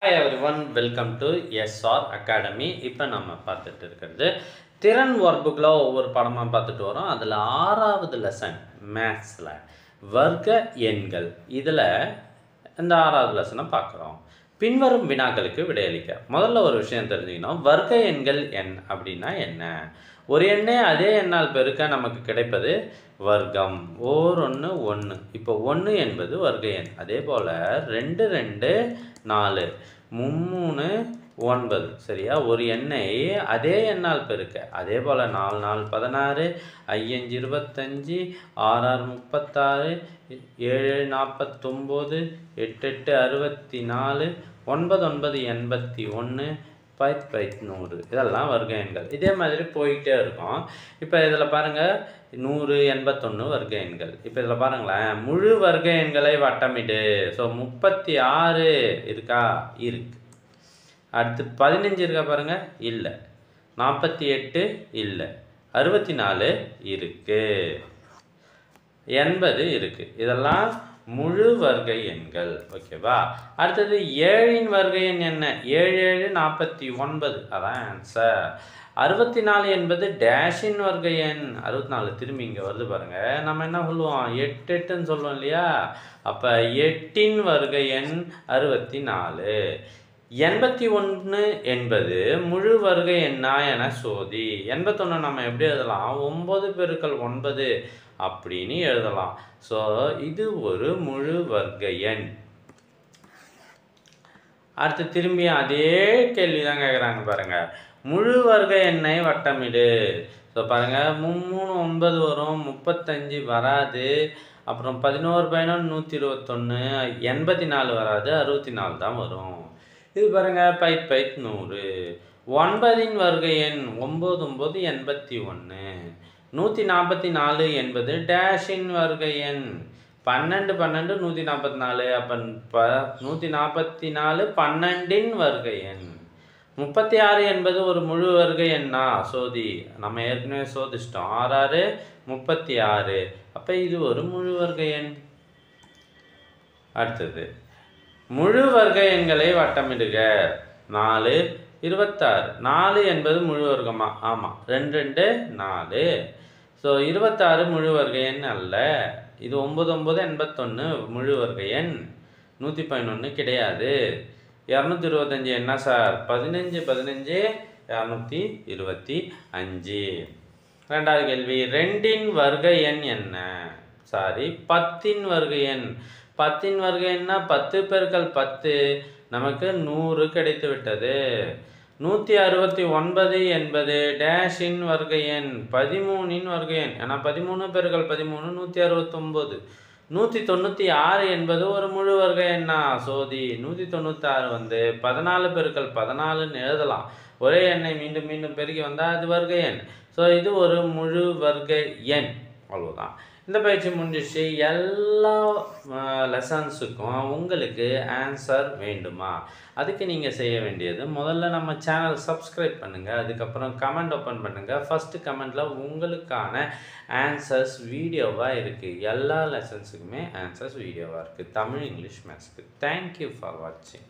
Hi everyone, welcome to SR Academy. இப்போ நம்ம பார்த்துட்டு இருக்கிறது திறன் வர்புக்ல ஒவ்வொரு பாடமா பார்த்துட்டு வரோம். அதில் 6வது லெசன் மேத்ஸில் வர்க்க எண்கள். இதில் இந்த 6வது லெசனை பார்க்குறோம். பின்வரும் வினாக்களுக்கு விடையளிக்க முதல்ல ஒரு விஷயம் தெரிஞ்சுக்கணும். வர்க்க எண்கள் அப்படின்னா என்ன? ஒரு எண்ணே அதே எண்ணால் பெருக்க நமக்கு கிடைப்பது வர்க்கம். ஓர் 1 1. இப்போ 1 என்பது வர்க்க எண். அதே போல் 2 2 4 3 9. சரியா? ஒரு எண்ணை அதே எண்ணால் பெருக்க அதே போல் 4 4 16 5 5 25 6 6 36 7 49 8 8 64 9 9 81 100. இதெல்லாம் வர்க்க எண்கள். இதே மாதிரி போயிட்டே இருக்கும். இப்போ இதில் பாருங்கள் 181 வர்க்க எண்கள். இப்போ இதில் பாருங்களேன், முழு வர்க்க எண்களை வட்டமிடு. ஸோ 36 இருக்கா? இருக்கு. அடுத்து 15 இருக்கா பாருங்கள்? இல்லை. 48 இல்லை. 64 இருக்கு. 80 இருக்கு. இதெல்லாம் முழு வர்க்க எண்கள். ஓகேவா? அடுத்தது 7இன் வர்க்க எண் என்ன? 7 7 49. அதான் ஆன்சர். 64 என்பது டேஷின் வர்க்க எண். 64 திரும்பி இங்கே வருது பாருங்க. நம்ம என்ன சொல்லுவோம்? 8 8ன்னு சொல்லுவோம் இல்லையா? அப்போ 8இன் வர்க்க எண் 64. 81 என்பது முழு வர்க்க எண்ணா என சோதி. 81 நம்ம எப்படி எழுதலாம்? 9 பெருக்கல் 9 அப்படின்னு எழுதலாம். ஸோ இது ஒரு முழு வர்க்க எண். அடுத்து திரும்பி அதே கேள்வி தான் கேட்குறாங்க பாருங்க. முழு வர்க்க எண்ணை வட்டமிடு. ஸோ பாருங்க, 3 9 வரும், 35 வராது, அப்புறம் 11 11 121, 84 வராது, 64 தான் வரும். இது பாருங்க, 100. 9இன் வர்க்க எண் 9 9 81. 144 என்பது டேஷின் வர்க்க எண். 12 12 144. அப்போ 144 12இன் வர்க்க எண். 36 என்பது ஒரு முழு வர்க்க எண்ணா? சோதி. நம்ம ஏற்கனவே சோதிச்சிட்டோம். 6 6 36. அப்போ இது ஒரு முழு வர்க்க எண். அடுத்தது முழு வர்க்க எண்களை வட்டமிடுக. 4 26. 4 என்பது முழு வர்க்கமா? ஆமாம். 2 2 4. ஸோ 26 முழு வர்க்க எண் அல்ல. இது 9 9 81 முழு வர்க்க எண். 111 கிடையாது. 225 என்ன சார்? 15 15 225. ரெண்டாவது கேள்வி, 2இன் வர்க்க எண் என்ன? சாரி, 10இன் வர்க்க எண். 10இன் வர்க்க எண்ணா 10 பெருக்கல் 10 நமக்கு 100 கிடைத்து விட்டது. 169 என்பது டேஷின் வர்க்க எண். 13இன் வர்க்க எண். ஏன்னா 13 பெருக்கல் 13 169. 196 என்பது ஒரு முழு வர்க்க எண்ணா? சோதி. 196 வந்து 14 பெருக்கல் 14ன்னு எழுதலாம். ஒரே எண்ணை மீண்டும் மீண்டும் பெருக்கி வந்தால் அது வர்க்க எண். ஸோ இது ஒரு முழு வர்க்க எண். அவ்வளோதான். இந்த பயிற்சி முடிஞ்சிச்சு. எல்லா லெசன்ஸுக்கும் உங்களுக்கு ஆன்சர் வேண்டுமா? அதுக்கு நீங்கள் செய்ய வேண்டியது, முதல்ல நம்ம சேனல் சப்ஸ்கிரைப் பண்ணுங்கள். அதுக்கப்புறம் கமெண்ட் ஓப்பன் பண்ணுங்கள். ஃபஸ்ட்டு கமெண்டில் உங்களுக்கான ஆன்சர்ஸ் வீடியோவாக இருக்குது. எல்லா லெசன்ஸுக்குமே ஆன்சர்ஸ் வீடியோவாக இருக்குது. தமிழ், இங்கிலீஷ், மேத்ஸ்க்கு. தேங்க்யூ ஃபார் வாட்சிங்.